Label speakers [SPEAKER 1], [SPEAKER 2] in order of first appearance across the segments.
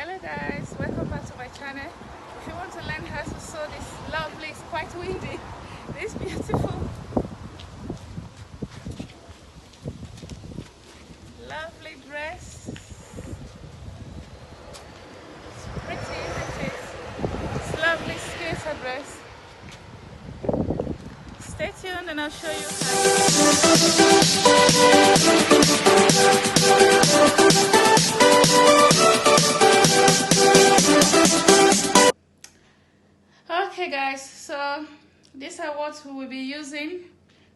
[SPEAKER 1] Hello guys, welcome back to my channel. If you want to learn how to sew this lovely, it's quite windy, this beautiful lovely dress, it's pretty, isn't it? It's lovely skater dress. Stay tuned and I'll show you Okay guys, so these are what we will be using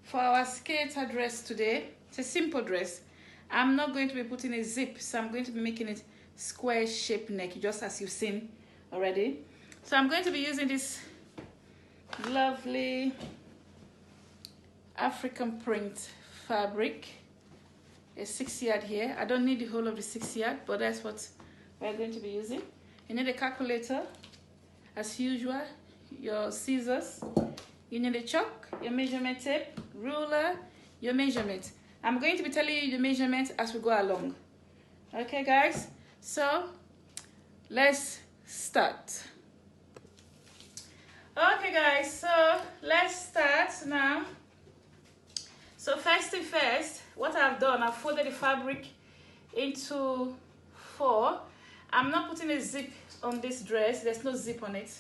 [SPEAKER 1] for our skater dress today. It's a simple dress. I'm not going to be putting a zip, so I'm going to be making it square shape neck, just as you've seen already. So I'm going to be using this lovely African print fabric, a 6-yard here. I don't need the whole of the 6-yard, but that's what we're going to be using. You need a calculator as usual, your scissors, you need a chalk, your measurement tape, ruler, your measurement. I'm going to be telling you the measurement as we go along. Okay guys, so let's start. Okay guys, so let's start now. So first thing first, what I've done, I've folded the fabric into 4. I'm not putting a zip on this dress. There's no zip on it.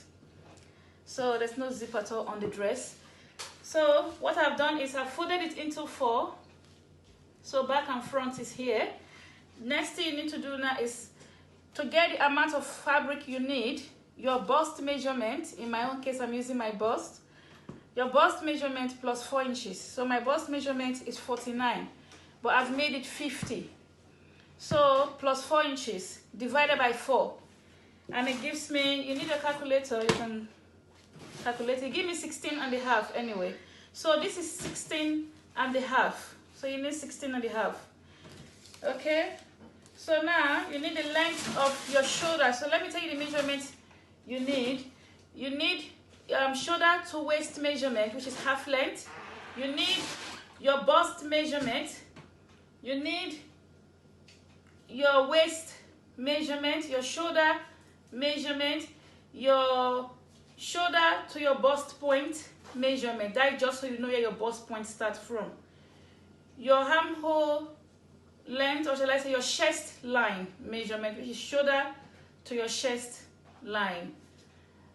[SPEAKER 1] So there's no zip at all on the dress. So what I've done is I've folded it into 4. So back and front is here. Next thing you need to do now is to get the amount of fabric you need, your bust measurement. In my own case, I'm using my bust. Your bust measurement plus 4 inches. So my bust measurement is 49, but I've made it 50. So plus 4 inches divided by 4. And it gives me, you need a calculator, you can calculate it. Give me 16.5 anyway. So this is 16.5. So you need 16.5. Okay? So now you need the length of your shoulder. So let me tell you the measurement you need. You need shoulder to waist measurement, which is half length. You need your bust measurement. You need your waist measurement, your shoulder measurement, your shoulder to your bust point measurement. That is just so you know where your bust point starts from. Your armhole length, or shall I say your chest line measurement, which is shoulder to your chest line.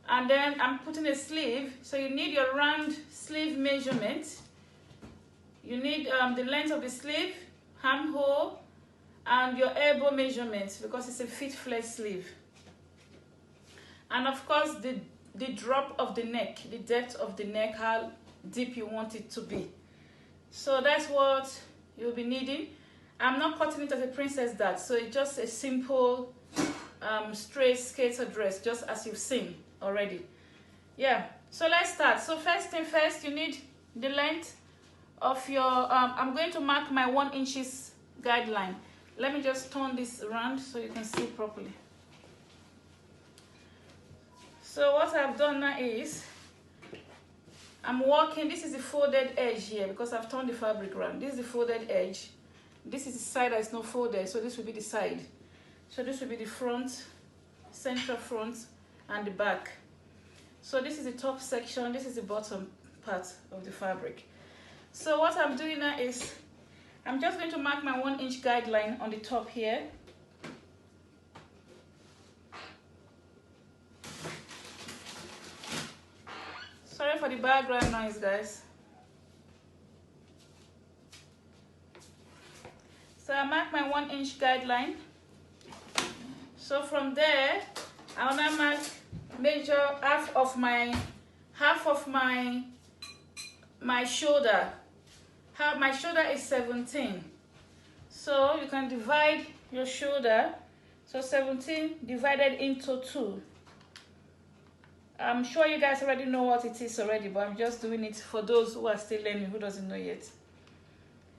[SPEAKER 1] And then I'm putting a sleeve, so you need your round sleeve measurement. You need the length of the sleeve, armhole, and your elbow measurement, because it's a fit flex sleeve. And of course the drop of the neck, the depth of the neck, how deep you want it to be. So that's what you'll be needing. I'm not cutting it as a princess dart, so it's just a simple straight skater dress, just as you've seen already. Yeah, so let's start. So first thing first, you need the length of your I'm going to mark my 1 inches guideline. Let me just turn this around so you can see properly. So what I've done now is I'm working, this is the folded edge here because I've turned the fabric around. This is the folded edge. This is the side that is not folded, so this will be the side. So this will be the front, central front, and the back. So this is the top section, this is the bottom part of the fabric. So what I'm doing now is I'm just going to mark my 1 inch guideline on the top here. Sorry for the background noise, guys. So I mark my 1 inch guideline. So from there, I'll now measure half of my shoulder. My shoulder is 17. So you can divide your shoulder. So 17 divided into 2. I'm sure you guys already know what it is already, but I'm just doing it for those who are still learning, who doesn't know yet.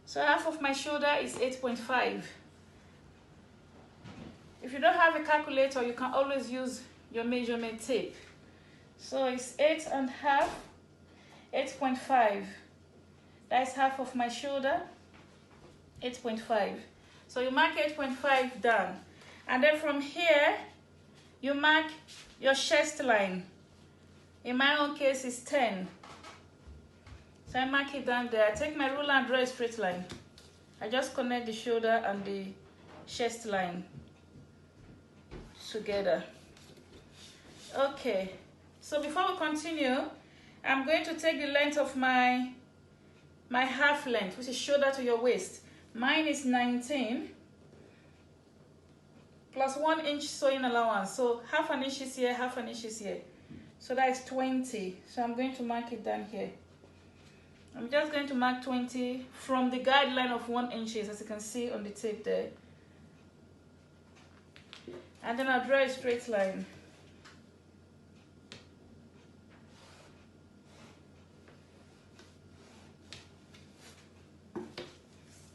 [SPEAKER 1] So half of my shoulder is 8.5. If you don't have a calculator, you can always use your measurement tape. So it's 8.5, 8.5. That's half of my shoulder, 8.5. So you mark 8.5 down. And then from here, you mark your chest line. In my own case, it's 10. So I mark it down there. I take my ruler and draw a straight line. I just connect the shoulder and the chest line together. Okay, so before we continue, I'm going to take the length of my half length, which is shoulder to your waist. Mine is 19 plus 1 inch sewing allowance. So half an inch is here, half an inch is here. So that is 20. So I'm going to mark it down here. I'm just going to mark 20 from the guideline of 1 inch, as you can see on the tape there. And then I'll draw a straight line.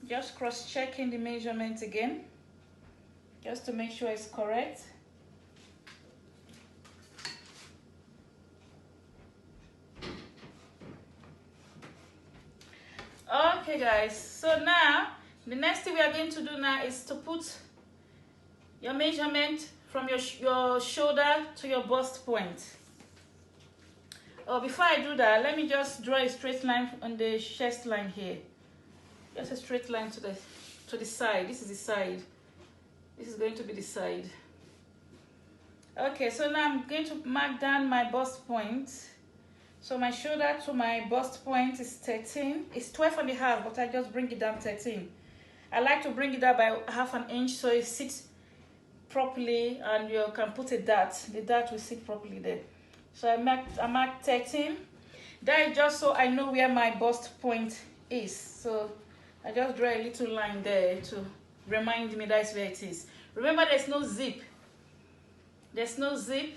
[SPEAKER 1] Just cross-checking the measurement again, just to make sure it's correct. Okay guys, so now the next thing we are going to do now is to put your measurement from your shoulder to your bust point. Oh, before I do that, let me just draw a straight line on the chest line here. Just a straight line to the side. This is the side. This is going to be the side. Okay, so now I'm going to mark down my bust point. So my shoulder to my bust point is 13. It's 12 and a half, but I just bring it down 13. I like to bring it down by half an inch so it sits properly, and you can put a dart. The dart will sit properly there. So I mark 13. That is just so I know where my bust point is. So I just draw a little line there to remind me that's where it is. Remember, there's no zip. There's no zip.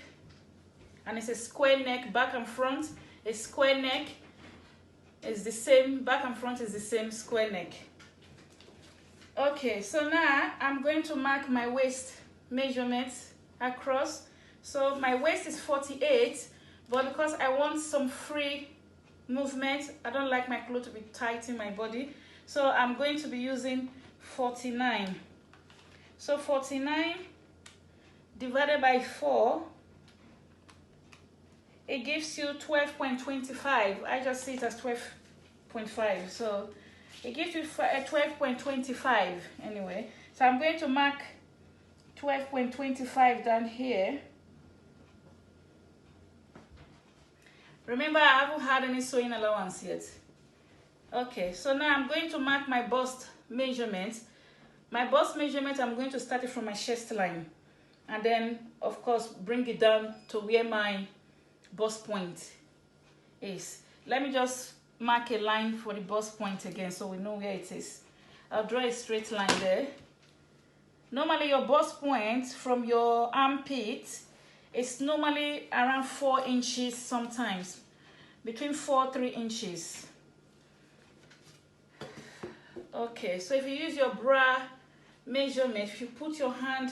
[SPEAKER 1] And it's a square neck, back and front. A square neck is the same, back and front is the same square neck. Okay, so now I'm going to mark my waist measurement across. So my waist is 48, but because I want some free movement, I don't like my clothes to be tight in my body. So I'm going to be using 49. So 49 divided by 4, it gives you 12.25. I just see it as 12.5. So it gives you 12.25 anyway. So I'm going to mark 12.25 down here. Remember, I haven't had any sewing allowance yet. Okay, so now I'm going to mark my bust measurement. My bust measurement, I'm going to start it from my chest line. And then, of course, bring it down to where my bust point is. Let me just mark a line for the bust point again so we know where it is. I'll draw a straight line there. Normally, your bust point from your armpit is normally around 4 inches sometimes. Between 3 inches. Okay, so if you use your bra measurement, if you put your hand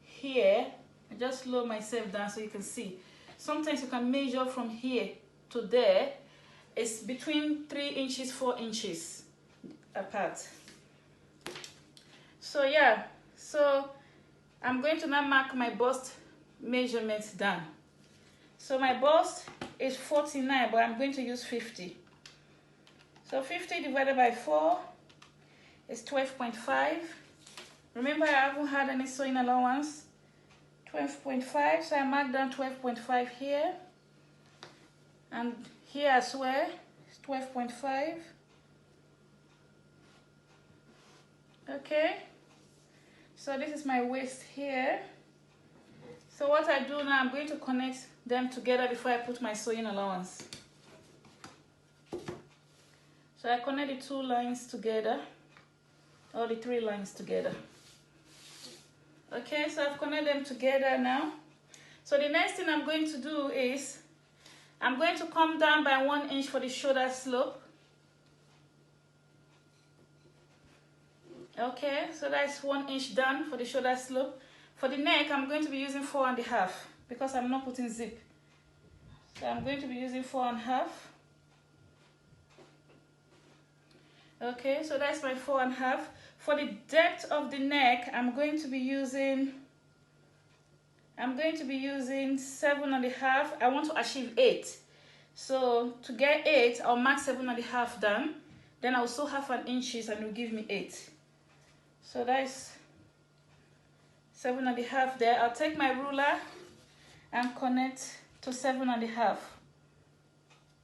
[SPEAKER 1] here, I just lower myself down so you can see. Sometimes you can measure from here to there. It's between 3 inches, 4 inches apart. So yeah, so I'm going to now mark my bust measurements down. So my bust is 49, but I'm going to use 50. So 50 divided by 4 is 12.5. Remember, I haven't had any sewing allowance. 12.5, so I mark down 12.5 here. And here as well, it's 12.5. Okay. So this is my waist here. So what I do now, I'm going to connect them together before I put my sewing allowance. So I connect the 2 lines together, or the 3 lines together. Okay, so I've connected them together now. So the next thing I'm going to do is, I'm going to come down by 1 inch for the shoulder slope. Okay, so that's 1 inch down for the shoulder slope. For the neck, I'm going to be using 4.5 because I'm not putting zip. So I'm going to be using 4.5. Okay, so that's my 4.5. For the depth of the neck, I'm going to be using I'm going to be using 7.5. I want to achieve 8. So to get 8, I'll mark 7.5 down. Then I'll sew half an inches and it will give me 8. So that's 7.5 there. I'll take my ruler and connect to 7.5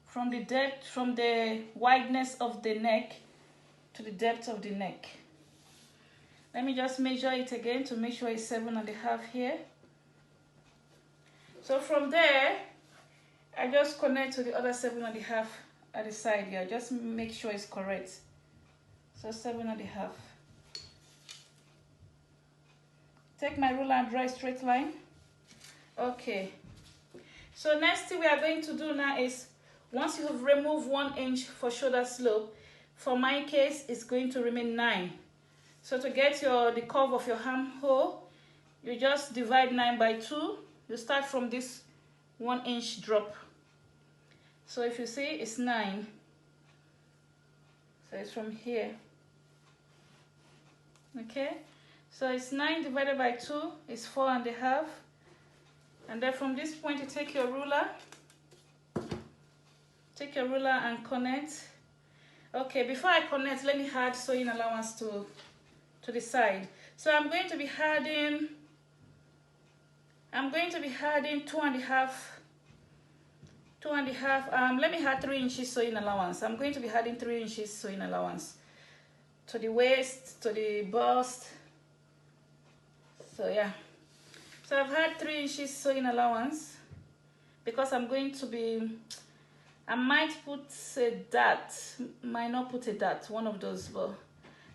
[SPEAKER 1] from the depth, from the wideness of the neck to the depth of the neck. Let me just measure it again to make sure it's 7.5 here. So from there, I just connect to the other 7.5 at the side here. Just make sure it's correct. So 7.5. Take my ruler and draw a straight line. Okay. So next thing we are going to do now is, once you have removed 1 inch for shoulder slope, for my case, it's going to remain 9. So to get the curve of your armhole, you just divide 9 by 2. You start from this 1 inch drop. So if you see, it's 9. So it's from here. Okay? So it's 9 divided by 2 is 4.5. And then from this point, you take your ruler. Take your ruler and connect. Okay, before I connect, let me add sewing allowance to the side. So I'm going to be adding 2.5. Let me add 3 inches sewing allowance. I'm going to be adding 3 inches sewing allowance to the waist, to the bust. So yeah. So I've had 3 inches sewing allowance because I'm going to be, I might put a dart, might not put a dart, one of those, but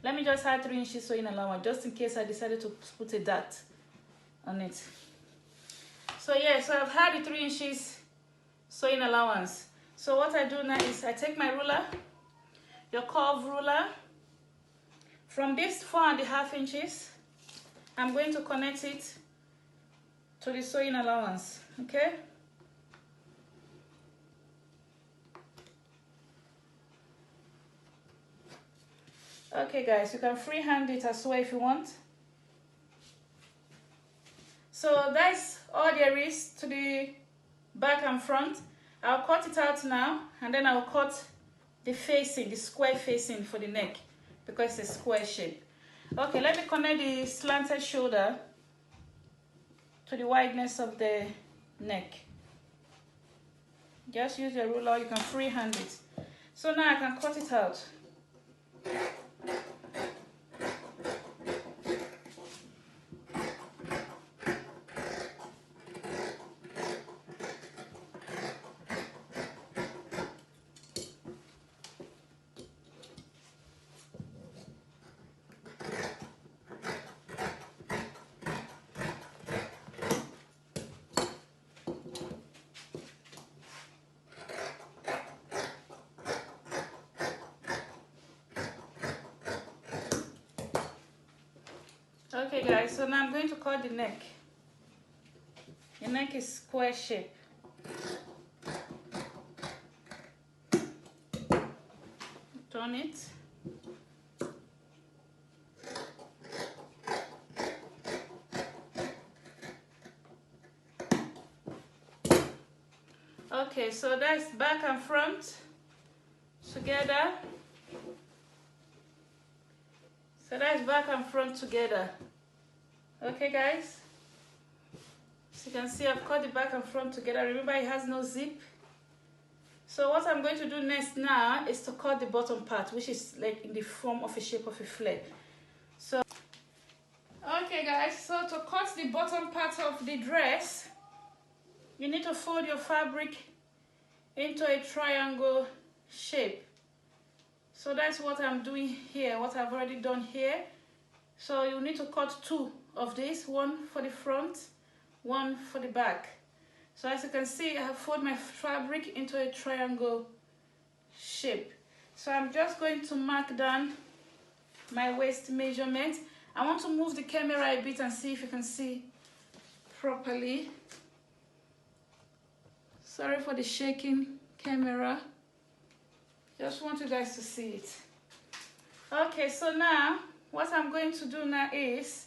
[SPEAKER 1] let me just add 3 inches sewing allowance just in case I decided to put a dart on it. So yeah, so I've had the 3 inches sewing allowance. So what I do now is I take my ruler, your curved ruler, from this 4.5 inches, I'm going to connect it to the sewing allowance, okay? Okay guys, you can freehand it as well if you want. So that's all there is to the back and front. I'll cut it out now, and then I'll cut the facing, the square facing for the neck, because it's a square shape. Okay, let me connect the slanted shoulder to the wideness of the neck. Just use your ruler, you can freehand it. So now I can cut it out. Okay guys, so now I'm going to cut the neck. The neck is square shape. Turn it. Okay, so that's back and front together. So that's back and front together. Okay guys, so you can see I've cut the back and front together. Remember, it has no zip. So what I'm going to do next now is to cut the bottom part, which is like in the form of a shape of a flare. So okay guys, so to cut the bottom part of the dress, you need to fold your fabric into a triangle shape. So that's what I'm doing here, what I've already done here. So you need to cut 2 of these, one for the front, one for the back. So as you can see, I have folded my fabric into a triangle shape. So I'm just going to mark down my waist measurement. I want to move the camera a bit and see if you can see properly. Sorry for the shaking camera. Just want you guys to see it. Okay, so now what I'm going to do now is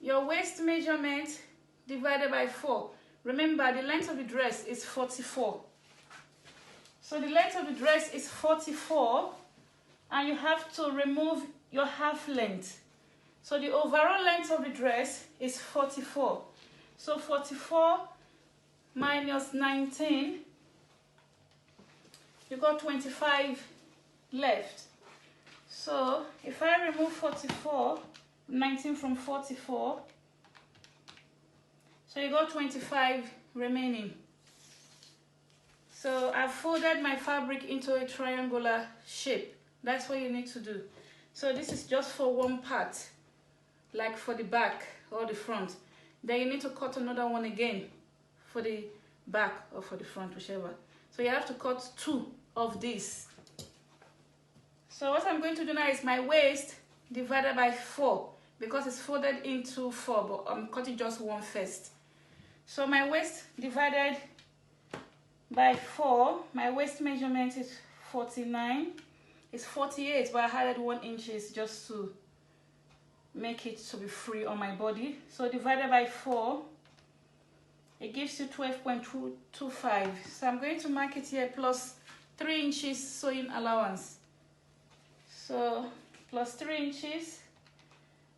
[SPEAKER 1] your waist measurement divided by 4. Remember, the length of the dress is 44. So the length of the dress is 44, and you have to remove your half length. So the overall length of the dress is 44. So 44 minus 19, you got 25 left. So if I remove 19 from 44, so you got 25 remaining. So I've folded my fabric into a triangular shape. That's what you need to do. So this is just for one part, like for the back or the front. Then you need to cut another one again for the back or for the front, whichever. So you have to cut 2 of these. So what I'm going to do now is my waist divided by 4, because it's folded into 4, but I'm cutting just one first. So my waist divided by 4, my waist measurement is 49. It's 48, but I added 1 inches just to make it to be free on my body. So divided by 4, it gives you 12.25. So I'm going to mark it here plus 3 inches sewing allowance. So plus 3 inches,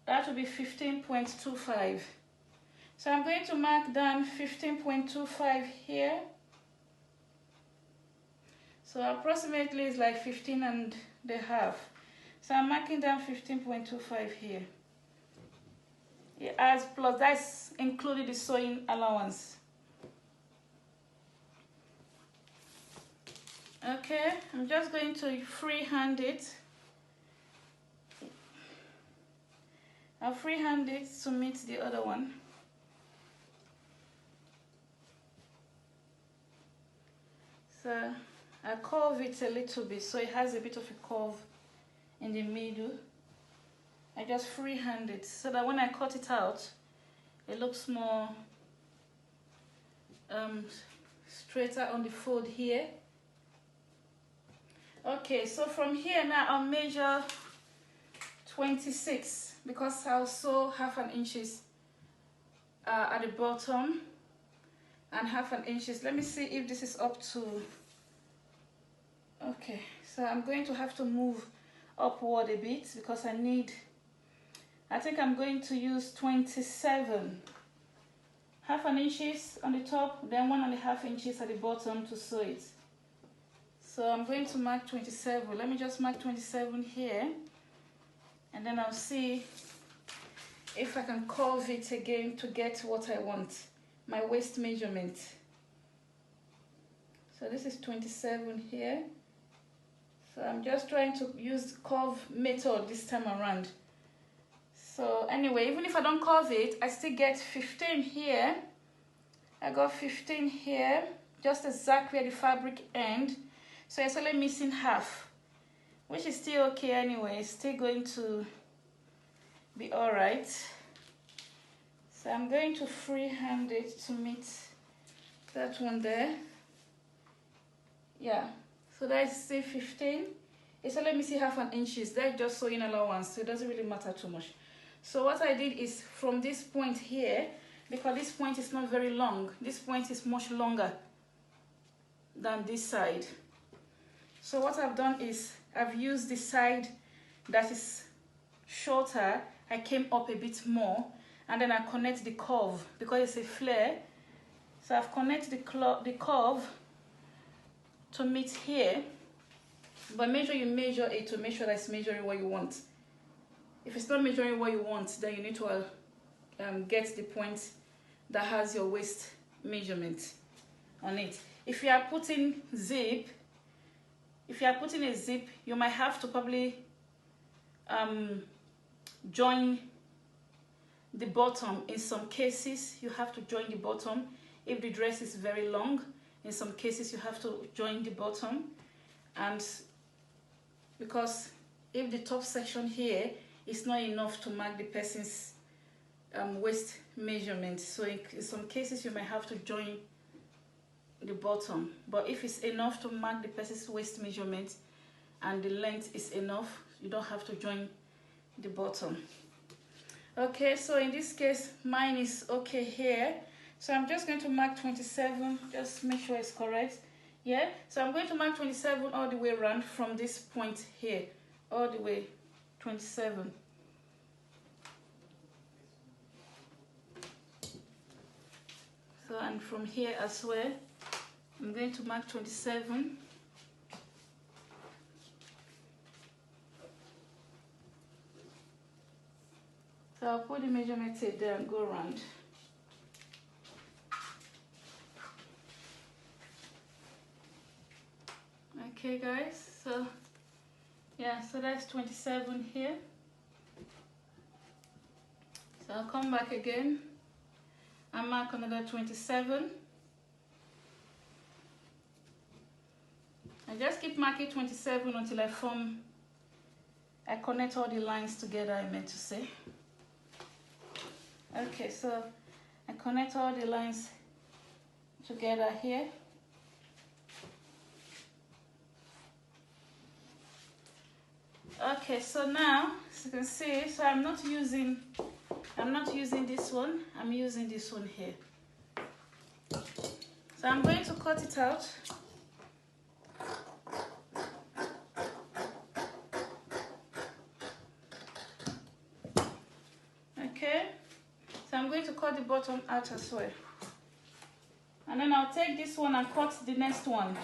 [SPEAKER 1] that will be 15.25. So I'm going to mark down 15.25 here. So approximately it's like 15.5. So I'm marking down 15.25 here. It adds plus, that's included the sewing allowance. Okay, I'm just going to freehand it. I'll freehand it to meet the other one. So I curve it a little bit so it has a bit of a curve in the middle. I just freehand it so that when I cut it out, it looks more straighter on the fold here. Okay, so from here now I'll measure 26 because I'll sew half an inches at the bottom and half an inches. Let me see if this is up to. Okay, so I'm going to have to move upward a bit because I think I'm going to use 27. Half an inches on the top, then 1.5 inches at the bottom to sew it. So I'm going to mark 27. Let me just mark 27 here, and then I'll see if I can curve it again to get what I want, my waist measurement. So this is 27 here. So I'm just trying to use the curve method this time around. So anyway, even if I don't curve it, I still get 15 here. I got 15 here, just exactly at the fabric end. So it's only missing half, which is still okay anyway. It's still going to be all right. So I'm going to freehand it to meet that one there. Yeah, so that's still 15. It's only missing half an inches. That's just sewing allowance, so it doesn't really matter too much. So what I did is from this point here, because this point is not very long, this point is much longer than this side. So what I've done is I've used the side that is shorter. I came up a bit more, and then I connect the curve because it's a flare. So I've connected the curve to meet here, but make sure you measure it to make sure that it's measuring what you want. If it's not measuring what you want, then you need to get the point that has your waist measurement on it. If you are putting a zip, you might have to probably join the bottom. In some cases, you have to join the bottom. If the dress is very long, in some cases you have to join the bottom. And because if the top section here is not enough to mark the person's waist measurement, so in some cases you might have to join the bottom. But if it's enough to mark the person's waist measurement and the length is enough, you don't have to join the bottom. Okay, so in this case mine is okay here, so I'm just going to mark 27, just make sure it's correct. Yeah, so I'm going to mark 27 all the way around from this point here, all the way 27. So, and from here as well, I'm going to mark 27. So I'll put the measurement tape there and go around. Okay guys, so yeah, so that's 27 here. So I'll come back again and mark another 27. I just keep marking 27 until I connect all the lines together, I meant to say. Okay, so I connect all the lines together here. Okay, so now, as you can see, so I'm not using this one, I'm using this one here. So I'm going to cut it out. Okay, so I'm going to cut the bottom out as well. And then I'll take this one and cut the next one.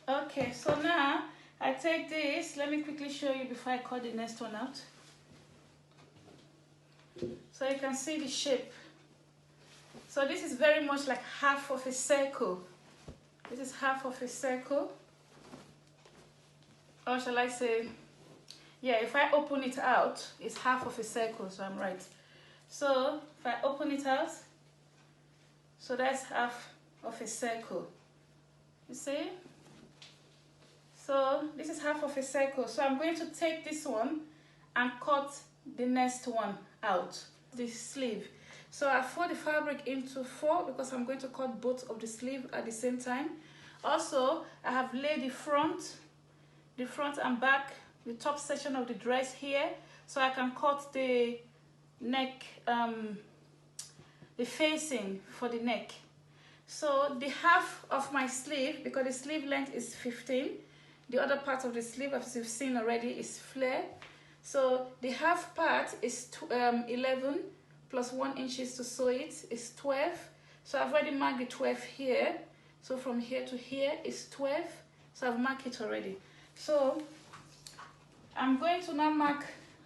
[SPEAKER 1] Okay, so now I take this, let me quickly show you before I cut the next one out. So you can see the shape. So this is very much like half of a circle. This is half of a circle. Or shall I say, yeah, if I open it out, it's half of a circle, so I'm right. So if I open it out, so that's half of a circle. You see? So this is half of a circle. So I'm going to take this one and cut the next one out, the sleeve. So I fold the fabric into 4 because I'm going to cut both of the sleeve at the same time. Also, I have laid the front and back, the top section of the dress here, so I can cut the neck, the facing for the neck. So the half of my sleeve, because the sleeve length is 15, the other part of the sleeve, as you've seen already, is flare. So the half part is 11 plus 1 inches to sew it is 12. So I've already marked the 12 here. So from here to here is 12. So I've marked it already. So I'm going to now mark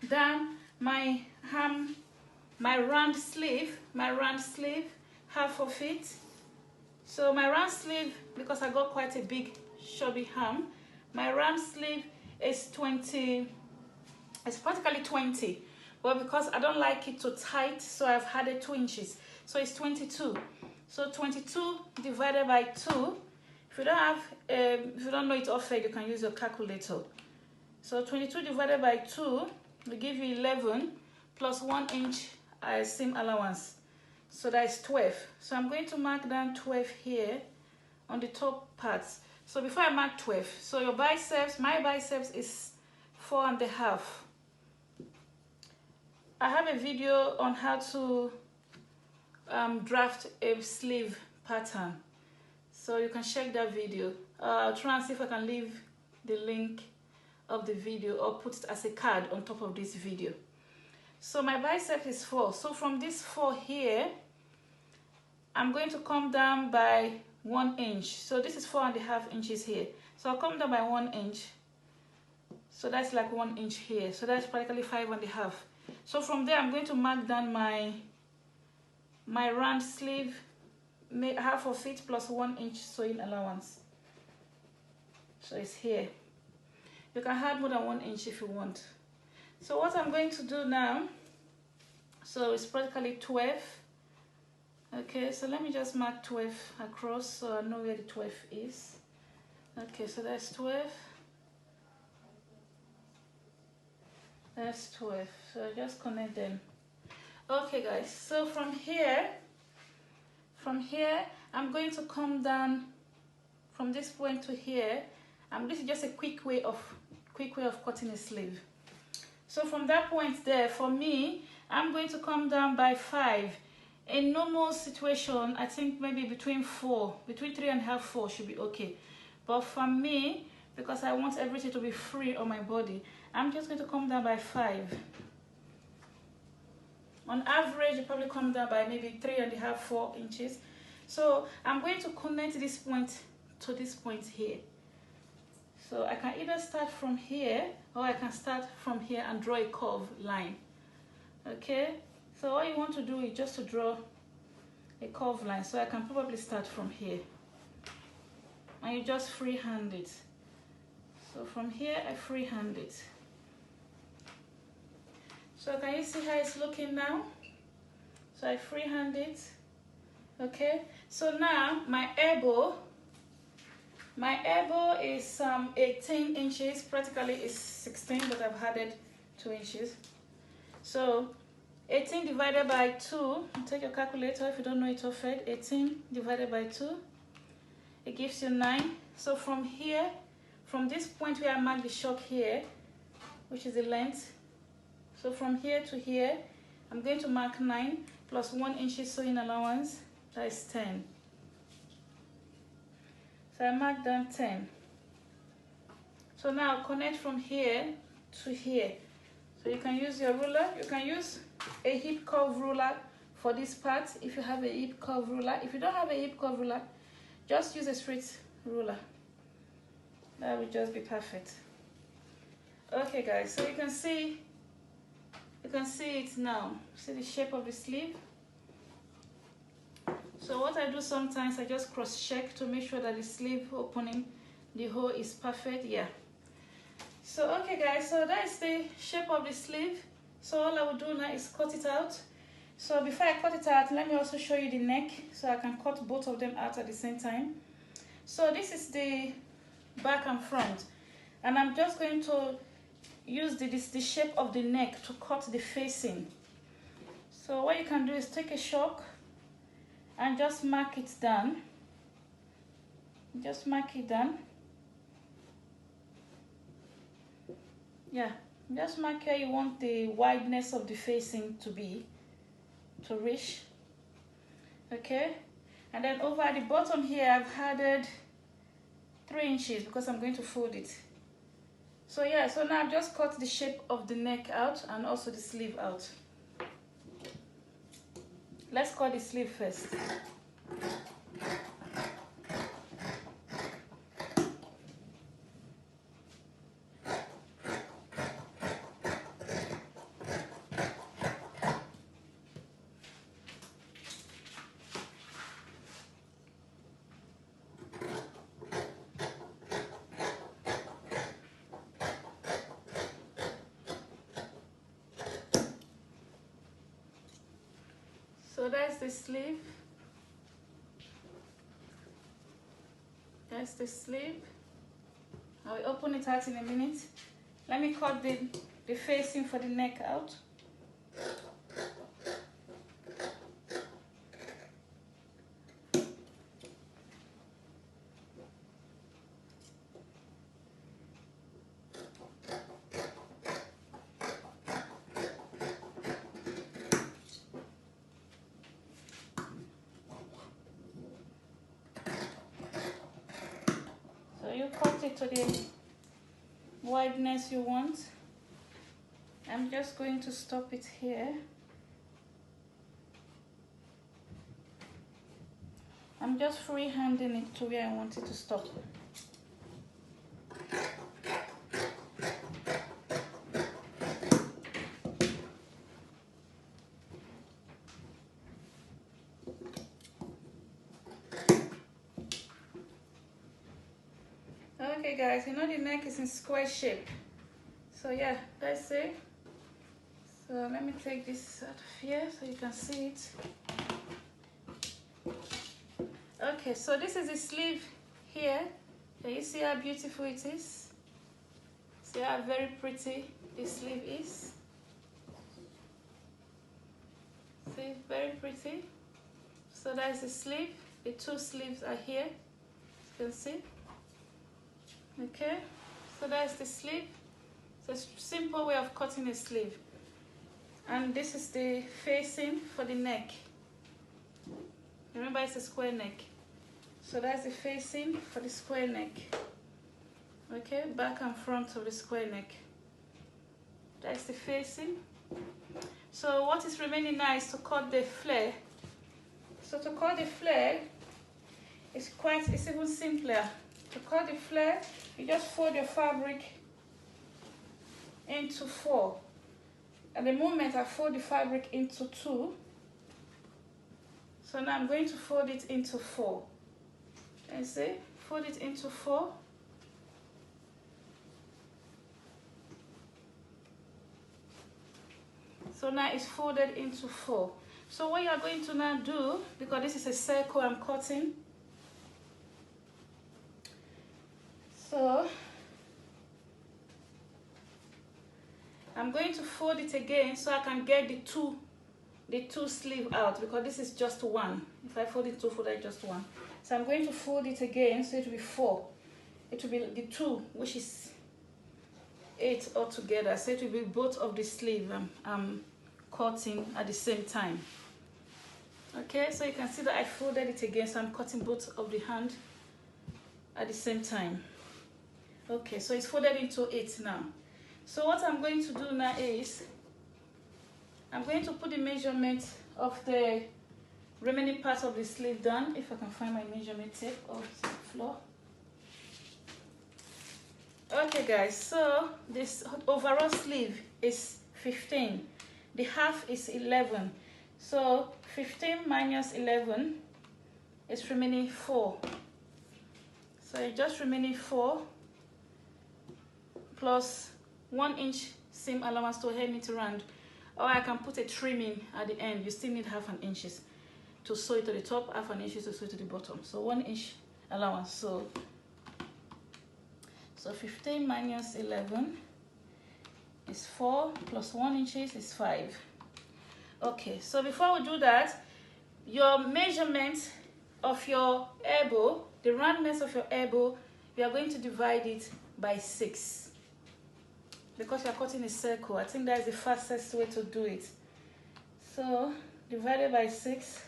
[SPEAKER 1] down my round sleeve, half of it. So my round sleeve, because I got quite a big chubby ham, my round sleeve is 20, it's practically 20, but because I don't like it too tight, so I've added 2 inches, so it's 22. So 22 divided by 2, if you don't know it offhand, you can use your calculator. So 22 divided by 2 will give you 11 plus 1 inch seam allowance, so that is 12. So I'm going to mark down 12 here on the top parts. So before I mark 12, so your biceps, my biceps is 4.5. I have a video on how to draft a sleeve pattern, so you can check that video. I'll try and see if I can leave the link of the video or put it as a card on top of this video. So my bicep is 4, so from this 4 here, I'm going to come down by 1 inch. So this is 4.5 inches here, so I'll come down by 1 inch. So that's like 1 inch here, so that's practically 5.5. So from there I'm going to mark down my round sleeve, half of it plus 1 inch sewing allowance. So it's here. You can add more than 1 inch if you want. So what I'm going to do now, so it's practically 12. Okay, so let me just mark 12 across so I know where the 12 is. Okay, so that's 12. That's 12. So I just connect them. Okay guys, so from here I'm going to come down from this point to here. This is just a quick way of cutting a sleeve. So from that point there, for me, I'm going to come down by 5. In normal situation, I think maybe between 3.5, 4 should be okay. But for me, because I want everything to be free on my body, I'm just going to come down by 5. On average, you probably come down by maybe 3.5, 4 inches. So I'm going to connect this point to this point here. So I can either start from here, or I can start from here and draw a curved line. Okay, so all you want to do is just to draw a curved line. So I can probably start from here, and you just freehand it. So from here I freehand it. So can you see how it's looking now? So I freehand it. Okay, so now my elbow is 18 inches. Practically it's 16, but I've added 2 inches. So 18 divided by 2, take your calculator if you don't know it offhand. 18 divided by 2, it gives you 9. So from here, from this point where I mark the shock here, which is the length, so from here to here, I'm going to mark 9 plus 1 inch sewing allowance, that is 10. So I mark down 10. So now connect from here to here. So you can use your ruler. You can use a hip curve ruler for this part if you have a hip curve ruler. If you don't have a hip curve ruler, just use a straight ruler. That will just be perfect. Okay guys, so you can see it now. See the shape of the sleeve? So what I do sometimes, I just cross check to make sure that the sleeve opening, the hole is perfect. Yeah. So okay guys, so that's the shape of the sleeve. So all I will do now is cut it out. So before I cut it out, let me also show you the neck, so I can cut both of them out at the same time. So this is the back and front, and I'm just going to use the shape of the neck to cut the facing. So what you can do is take a chalk and just mark it down. Just mark it down. Yeah, just mark where you want the wideness of the facing to be, to reach. Okay, and then over at the bottom here, I've added 3 inches because I'm going to fold it. So yeah, so now I've just cut the shape of the neck out and also the sleeve out. Let's cut the sleeve first. So that's the sleeve. That's the sleeve. I will open it out in a minute. Let me cut the facing for the neck out. You cut it to the wideness you want. I'm just going to stop it here. I'm just freehanding it to where I want it to stop. Okay guys, you know the neck is in square shape. So yeah, that's it. So let me take this out of here so you can see it. Okay, so this is the sleeve here. Can you see how beautiful it is? See how very pretty this sleeve is? pretty, very pretty. So that's the sleeve. The two sleeves are here, you can see. Okay, so that's the sleeve. It's a simple way of cutting a sleeve. And this is the facing for the neck. Remember, it's a square neck. So that's the facing for the square neck. Okay, back and front of the square neck. That's the facing. So what is remaining now is to cut the flare. So to cut the flare, it's even simpler. To cut the flare, you just fold your fabric into 4. At the moment, I fold the fabric into 2. So now I'm going to fold it into 4. And see, fold it into 4. So now it's folded into 4. So what you are going to now do, because this is a circle I'm cutting, so I'm going to fold it again so I can get the two sleeve out, because this is just 1. If I fold it 2, fold it just 1. So I'm going to fold it again, so it will be 4. It will be the 2, which is 8 altogether. So it will be both of the sleeve I'm cutting at the same time. Okay, so you can see that I folded it again, so I'm cutting both of the hand at the same time. Okay, so it's folded into 8 now. So what I'm going to do now is I'm going to put the measurement of the remaining part of the sleeve down, if I can find my measurement tape off the floor. Okay guys, so this overall sleeve is 15. The half is 11. So 15 minus 11 is remaining 4. So it's just remaining 4 plus 1 inch seam allowance to hem it around. Or I can put a trimming at the end. You still need half an inch to sew it to the top, half an inch to sew it to the bottom. So 1 inch allowance. So 15 minus 11 is 4 plus 1 inch is 5. Okay, so before we do that, your measurement of your elbow, the roundness of your elbow, you are going to divide it by 6. Because you are cutting a circle, I think that is the fastest way to do it. So divided by 6,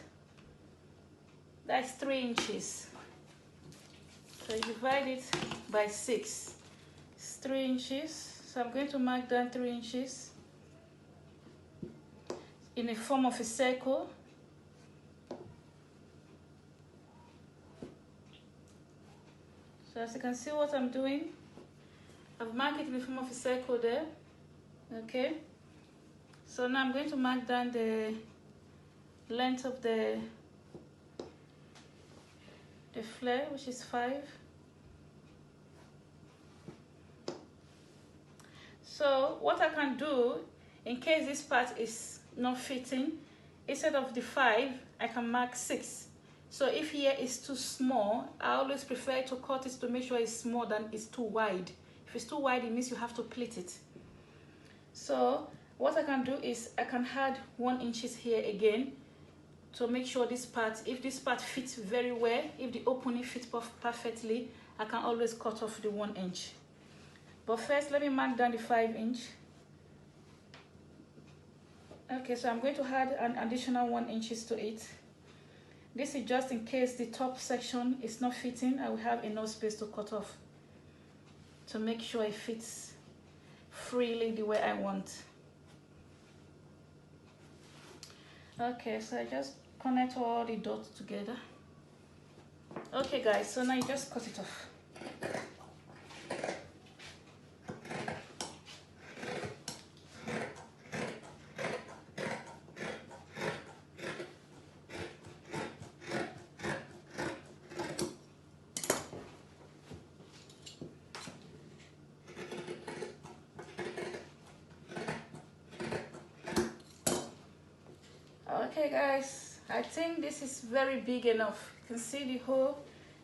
[SPEAKER 1] that's 3 inches. So you divide it by 6. It's 3 inches. So I'm going to mark down 3 inches in the form of a circle. So as you can see what I'm doing, I've marked it in the form of a circle there. Okay. So now I'm going to mark down the length of the flare, which is 5. So what I can do, in case this part is not fitting, instead of the 5, I can mark 6. So if here is too small, I always prefer to cut it to make sure it's small than it's too wide. If it's too wide, it means you have to pleat it. So what I can do is I can add 1 inch here again to make sure this part, if this part fits very well, if the opening fits perfectly, I can always cut off the 1 inch. But first, let me mark down the 5 inch. Okay, so I'm going to add an additional 1 inch to it. This is just in case the top section is not fitting, I will have enough space to cut off to make sure it fits freely the way I want. Okay, so I just connect all the dots together. Okay guys, so now you just cut it off. Okay guys, I think this is very big enough. You can see the hole.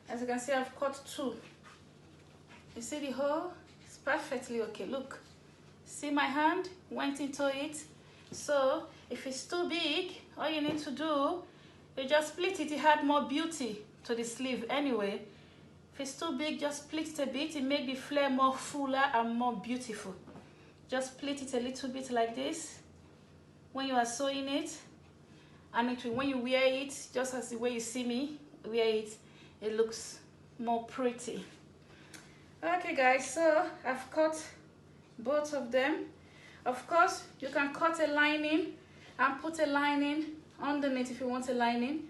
[SPEAKER 1] As you can see, I've cut 2. You see the hole? It's perfectly okay. Look, see my hand went into it. So if it's too big all you need to do, you just split it. It had more beauty to the sleeve anyway. If it's too big, just split it a bit. It makes the flare more fuller and more beautiful. Just split it a little bit like this when you are sewing it, and it will, when you wear it, just as the way you see me wear it, it looks more pretty. Okay guys, so I've cut both of them. Of course, you can cut a lining and put a lining underneath if you want a lining,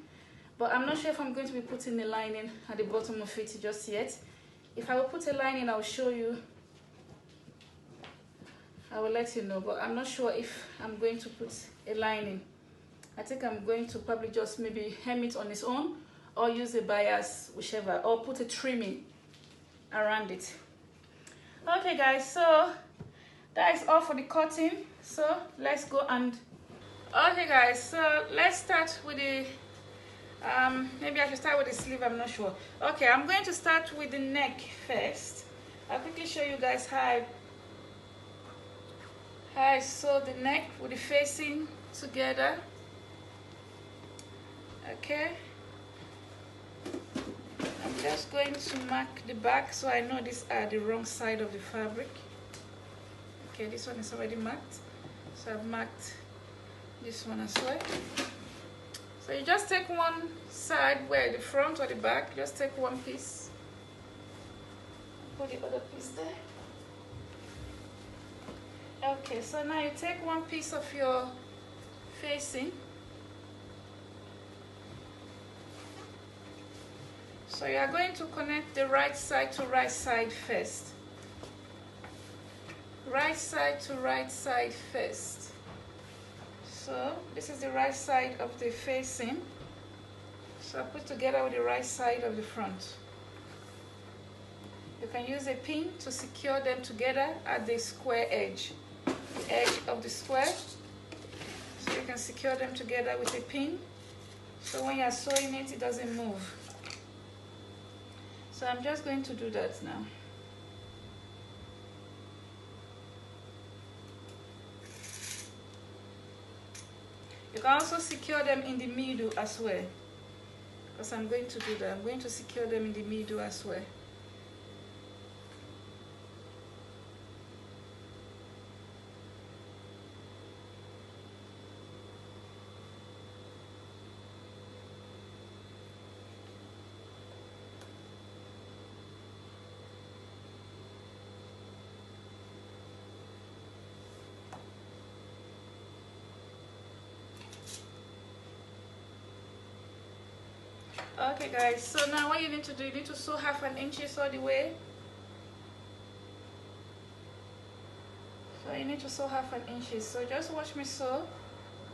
[SPEAKER 1] but I'm not sure if I'm going to be putting a lining at the bottom of it just yet. If I will put a lining, I'll show you. I will let you know, but I'm not sure if I'm going to put a lining. I think I'm going to probably just maybe hem it on its own, or use a bias, whichever, or put a trimming around it. Okay guys, so that is all for the cutting. So let's go and okay guys, so let's start with the maybe I should start with the sleeve, I'm not sure. Okay, I'm going to start with the neck first. I'll quickly show you guys how I sew the neck with the facing together. Okay, I'm just going to mark the back so I know these are the wrong side of the fabric. Okay, this one is already marked, so I've marked this one as well. So you just take one side, where the front or the back, just take one piece, put the other piece there. Okay, so now you take one piece of your facing. So you are going to connect the right side to right side first. Right side to right side first. So this is the right side of the facing. So I put together with the right side of the front. You can use a pin to secure them together at the square edge. The edge of the square. So you can secure them together with a pin. So when you are sewing it, it doesn't move. So I'm just going to do that now. You can also secure them in the middle as well, because I'm going to do that. I'm going to secure them in the middle as well. Okay guys, so now what you need to do, you need to sew half an inch all the way. So you need to sew half an inch. So just watch me sew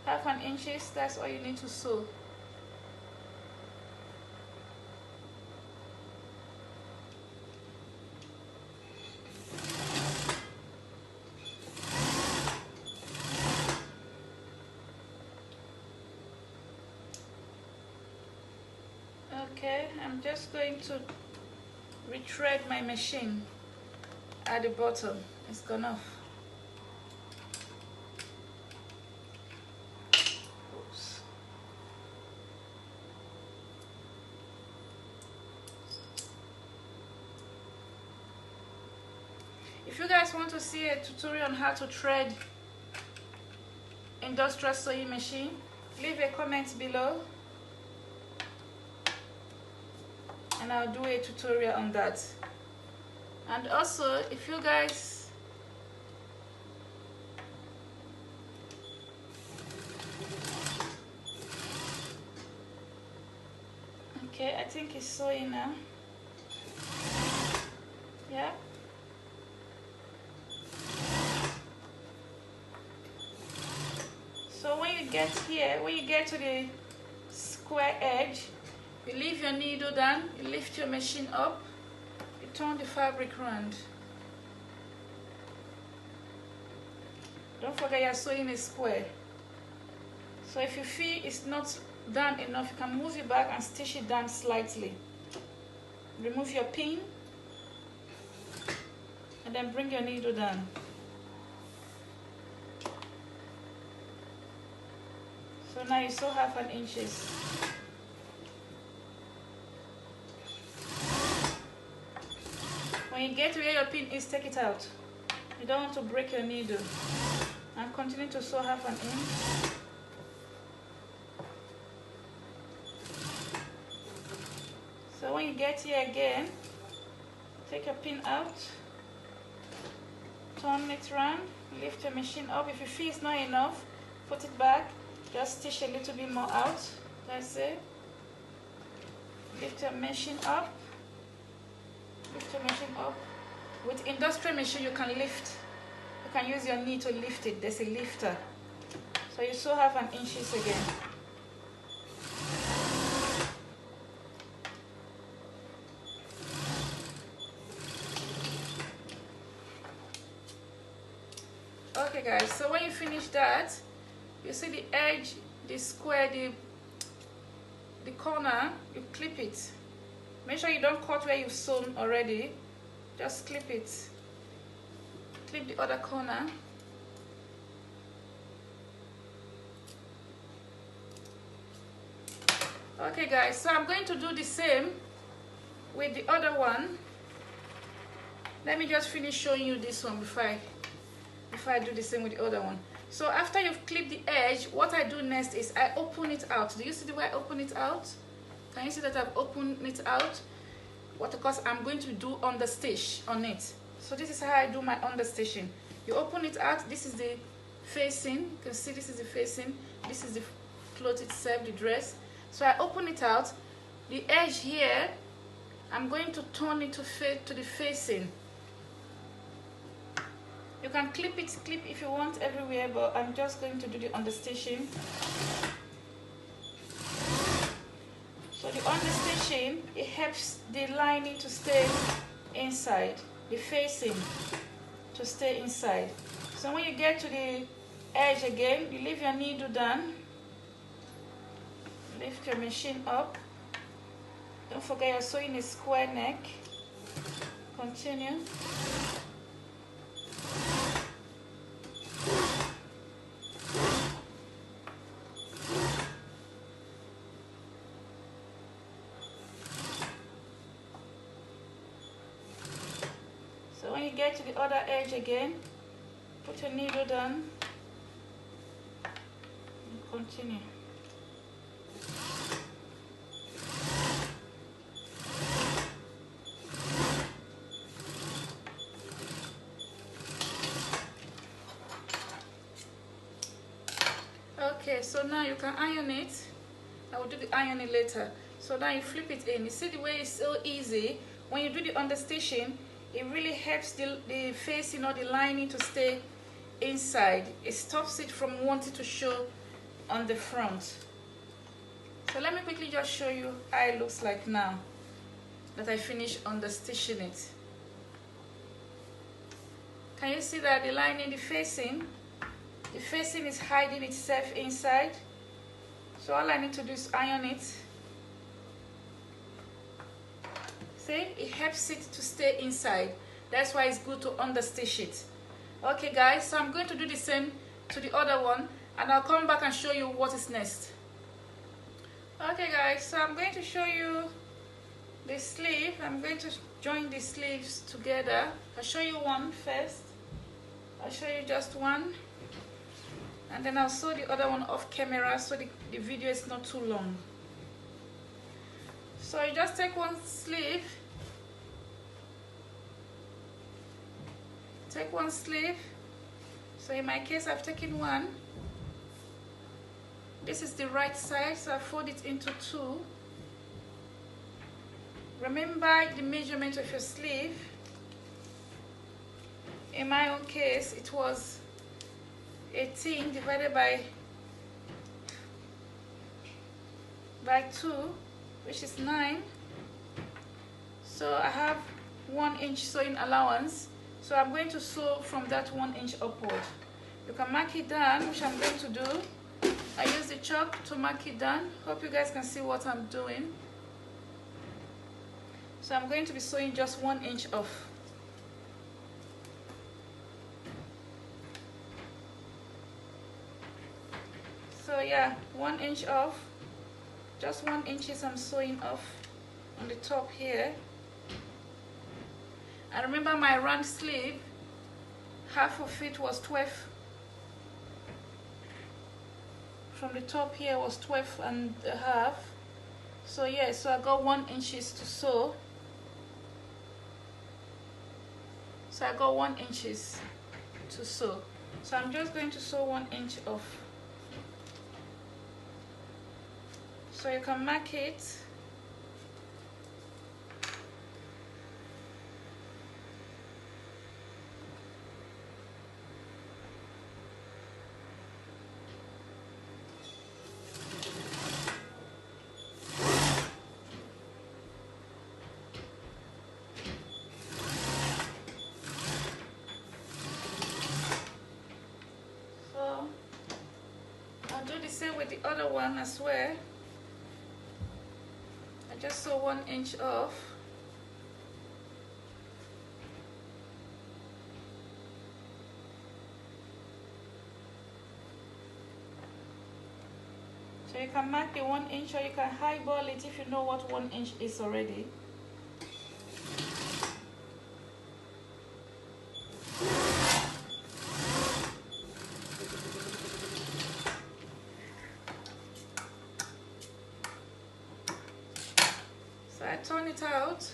[SPEAKER 1] half an inch. That's all you need to sew. Okay, I'm just going to retread my machine at the bottom. It's gone off. Oops. If you guys want to see a tutorial on how to thread industrial sewing machine, leave a comment below and I'll do a tutorial on that. And also, if you guys okay, I think it's sewing now. Yeah. So when you get here, when you get to the square edge, you leave your needle down, you lift your machine up, you turn the fabric round. Don't forget you're sewing a square. So if you feel it's not done enough, you can move it back and stitch it down slightly. Remove your pin and then bring your needle down. So now you sew half an inches. When you get where your pin is, take it out. You don't want to break your needle. And continue to sew half an inch. So when you get here again, take your pin out, turn it around, lift your machine up. If you feel it's not enough, put it back, just stitch a little bit more out. That's it. Lift your machine up. Lift your machine up. With industrial machine, you can lift. You can use your knee to lift it. There's a lifter. So you sew half an inches again. Okay guys, so when you finish that, you see the edge, the square, the corner, you clip it. Make sure you don't cut where you've sewn already. Just clip it. Clip the other corner. Okay guys, so I'm going to do the same with the other one. Let me just finish showing you this one before I do the same with the other one. So after you've clipped the edge, what I do next is I open it out. Do you see the way I open it out? Can you see that I've opened it out? Because I'm going to do understitch on it. So this is how I do my understitching. You open it out. This is the facing. You can see this is the facing. This is the cloth itself, the dress. So I open it out. The edge here, I'm going to turn it to the facing. You can clip if you want everywhere, but I'm just going to do the understitching. So the understitching, it helps the lining to stay inside, the facing to stay inside. So when you get to the edge again, you leave your needle down, lift your machine up. Don't forget you're sewing a square neck. Continue. So when you get to the other edge again, put your needle down and continue. Okay, so now you can iron it. I will do the ironing later. So now you flip it in. You see the way it's so easy. When you do the understitching, it really helps the facing or the lining to stay inside. It stops it from wanting to show on the front. So let me quickly just show you how it looks like now that I finished understitching it. Can you see that the lining, the facing is hiding itself inside? So all I need to do is iron it. See, it helps it to stay inside. That's why it's good to understitch it. Okay guys, so I'm going to do the same to the other one, and I'll come back and show you what is next. Okay guys, so I'm going to show you the sleeve. I'm going to join the sleeves together. I'll show you one first. I'll show you just one, and then I'll sew the other one off camera so the video is not too long. So you just take one sleeve, so in my case I've taken one. This is the right side, so I fold it into two. Remember the measurement of your sleeve. In my own case it was 18 divided by 2, which is 9. So I have 1 inch sewing allowance, so I'm going to sew from that 1 inch upward. You can mark it down, which I'm going to do. I use the chalk to mark it down. Hope you guys can see what I'm doing. So I'm going to be sewing just 1 inch off. So yeah, 1 inch off, just 1 inch I'm sewing off on the top here. And remember my round sleeve, half of it was 12, from the top here was 12.5. So yeah, so I got 1 inch to sew. So I got 1 inch to sew. So I'm just going to sew 1 inch off. So you can mark it. So I'll do the same with the other one as well. I just sew 1 inch off. So you can mark the 1 inch, or you can highball it if you know what 1 inch is already. So I turn it out.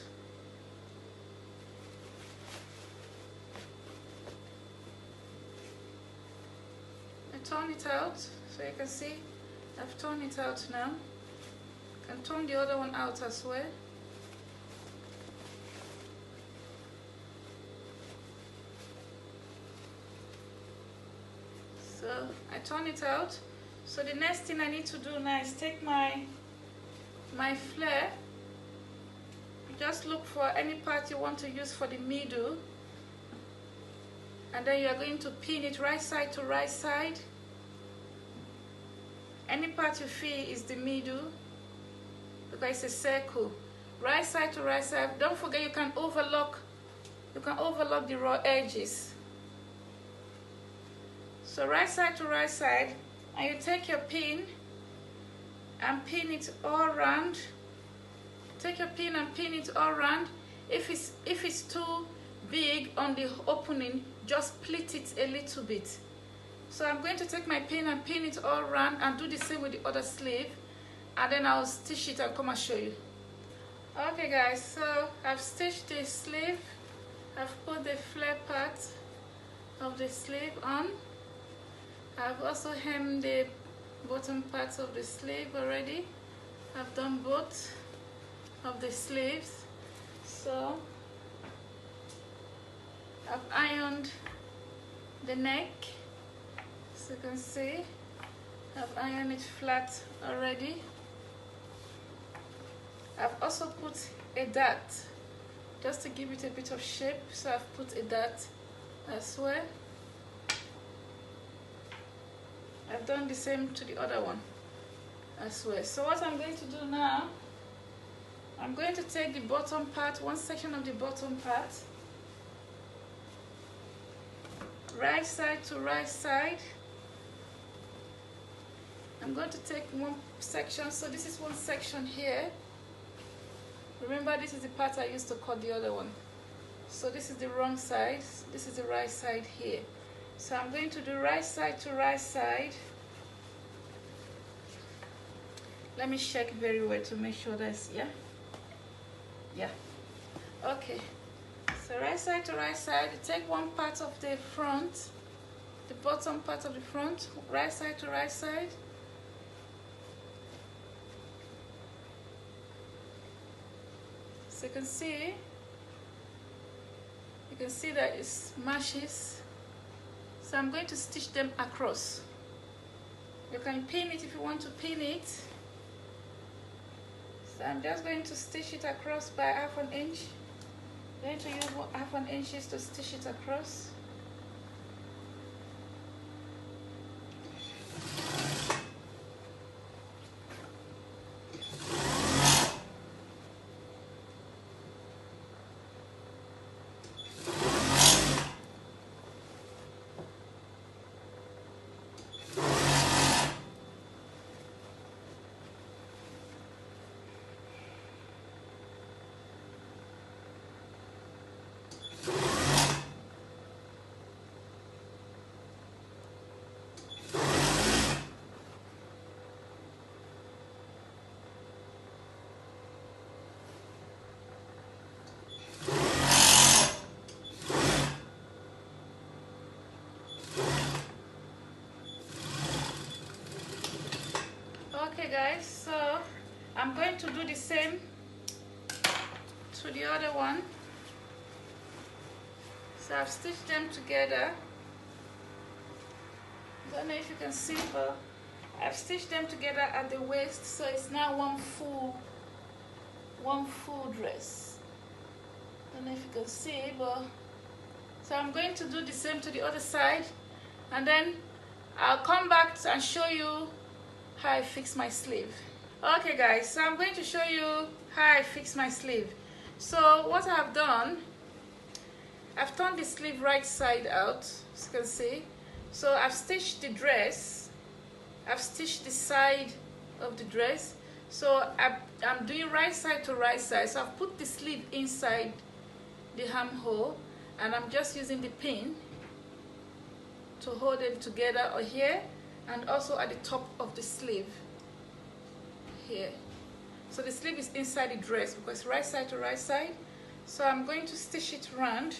[SPEAKER 1] Turn it out, so you can see I've turned it out now. I can turn the other one out as well. So I turn it out. So the next thing I need to do now is take my flare. Just look for any part you want to use for the middle, and then you are going to pin it right side to right side. Any part you feel is the middle, because it's a circle. Right side to right side. Don't forget you can overlock the raw edges. So right side to right side, and you take your pin and pin it all around. Take your pin and pin it all around. If it's too big on the opening, just split it a little bit. So I'm going to take my pin and pin it all around, and do the same with the other sleeve, and then I'll stitch it and come and show you. Okay guys, so I've stitched the sleeve. I've put the flare part of the sleeve on. I've also hemmed the bottom parts of the sleeve already. I've done both of the sleeves. So I've ironed the neck. So you can see I've ironed it flat already. I've also put a dart just to give it a bit of shape, so I've put a dart as well. I've done the same to the other one as well. So what I'm going to do now, I'm going to take the bottom part, one section of the bottom part, right side to right side. I'm going to take one section, so this is one section here. Remember, this is the part I used to cut the other one. So this is the wrong side, this is the right side here. So I'm going to do right side to right side. Let me check very well to make sure that's, yeah, okay. So right side to right side, you take one part of the front, the bottom part of the front, right side to right side. So you can see that it matches. So I'm going to stitch them across. You can pin it if you want to pin it. So I'm just going to stitch it across by ½ inch. I'm going to use ½ inch to stitch it across. guys, so I'm going to do the same to the other one. So I've stitched them together. I don't know if you can see, but I've stitched them together at the waist, so it's now one full dress. I don't know if you can see, but so I'm going to do the same to the other side, and then I'll come back and show you how I fix my sleeve. Okay guys, so I'm going to show you how I fix my sleeve. So what I've done, I've turned the sleeve right side out, as you can see. So I've stitched the dress, I've stitched the side of the dress. So I'm doing right side to right side. So I've put the sleeve inside the armhole, and I'm just using the pin to hold them together or here, and also at the top of the sleeve here. So the sleeve is inside the dress because right side to right side. So I'm going to stitch it round.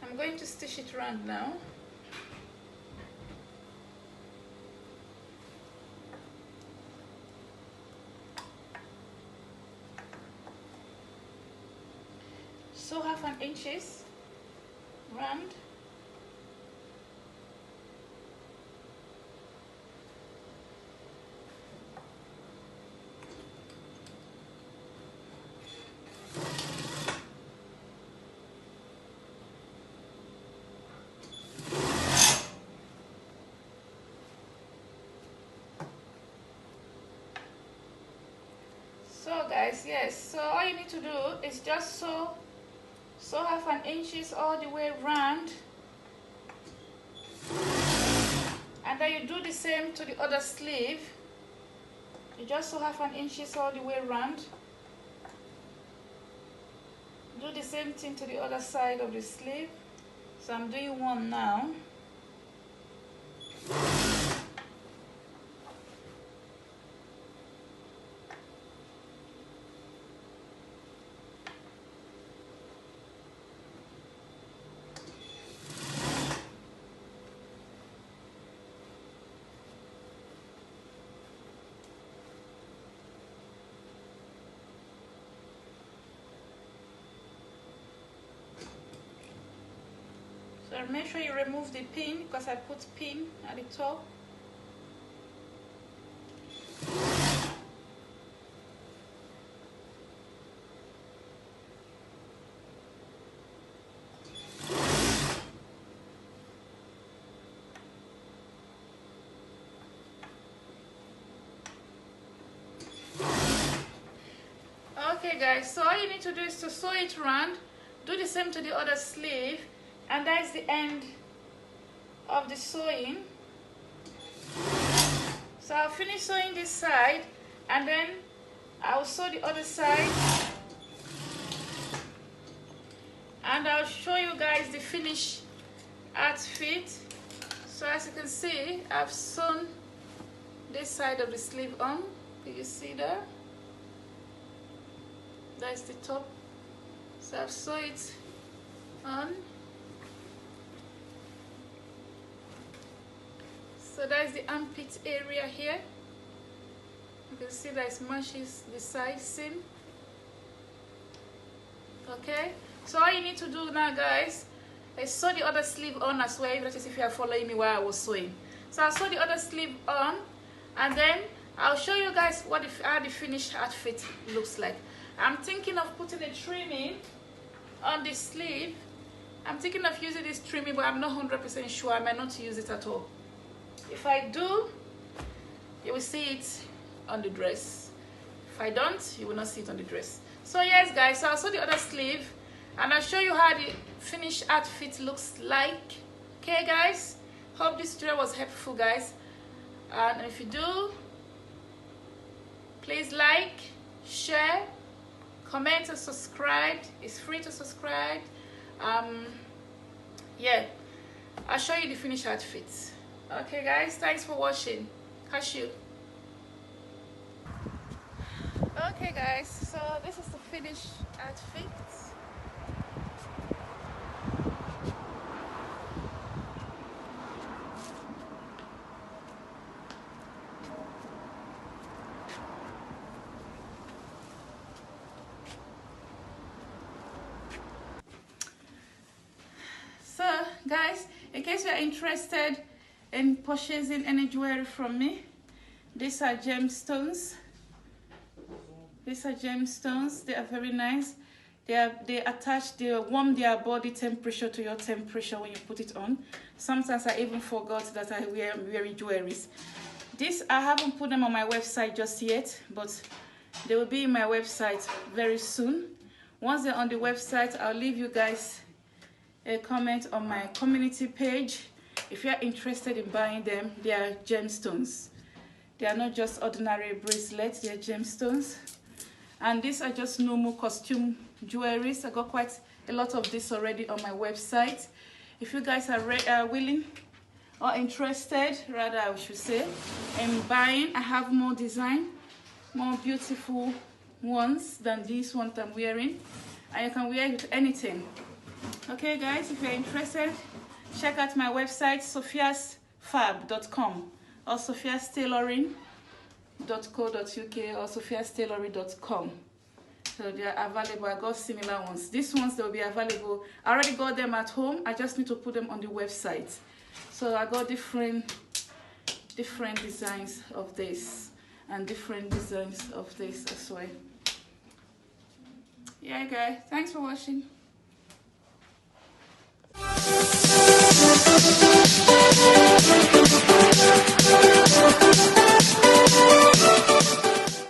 [SPEAKER 1] I'm going to stitch it round now. So 1/2 inches round. So guys, yes, so all you need to do is just sew 1/2 inches all the way round, and then you do the same to the other sleeve. You just sew 1/2 inches all the way round. Do the same thing to the other side of the sleeve. So I'm doing one now. So make sure you remove the pin because I put pin at the top. Okay guys, so all you need to do is to sew it round, do the same to the other sleeve, and that's the end of the sewing. So I'll finish sewing this side, and then I'll sew the other side, and I'll show you guys the finished outfit. So as you can see, I've sewn this side of the sleeve on. Can you see that? That's the top. So I've sewn it on. So that's the armpit area here. You can see that it matches the side seam. Okay, so all you need to do now guys is sew the other sleeve on as well. That is if you are following me while I was sewing. So I'll sew the other sleeve on, and then I'll show you guys how the finished outfit looks like. I'm thinking of putting a trimming on the sleeve. I'm thinking of using this trimming, but I'm not 100% sure. I might not use it at all. If I do, you will see it on the dress. If I don't, you will not see it on the dress. So yes guys, so I'll sew the other sleeve, and I'll show you how the finished outfit looks like. Okay guys, hope this tutorial was helpful guys, and if you do, please like, share, comment, and subscribe. It's free to subscribe. Yeah, I'll show you the finished outfit. Okay guys, thanks for watching. Catch you. Okay guys, so this is the finished outfit. Guys, in case you are interested in purchasing any jewelry from me, these are gemstones. These are gemstones. They are very nice. They warm their body temperature to your temperature when you put it on. Sometimes I even forgot that I'm wearing jewelries. This, I haven't put them on my website just yet, but they will be in my website very soon. Once they're on the website, I'll leave you guys a comment on my community page. If you're interested in buying them, they are gemstones. They are not just ordinary bracelets, they are gemstones. And these are just normal costume jewelries. I got quite a lot of this already on my website. If you guys are willing or interested, rather I should say, in buying, I have more design, more beautiful ones than these ones I'm wearing. And you can wear it with anything. Okay guys, if you're interested, check out my website, sophiasfab.com or sophiastailoring.co.uk or sophiastailoring.com. So they are available. I got similar ones. These ones, they'll be available. I already got them at home. I just need to put them on the website. So I got different designs of this and different designs of this as well. Yeah guys, thanks for watching.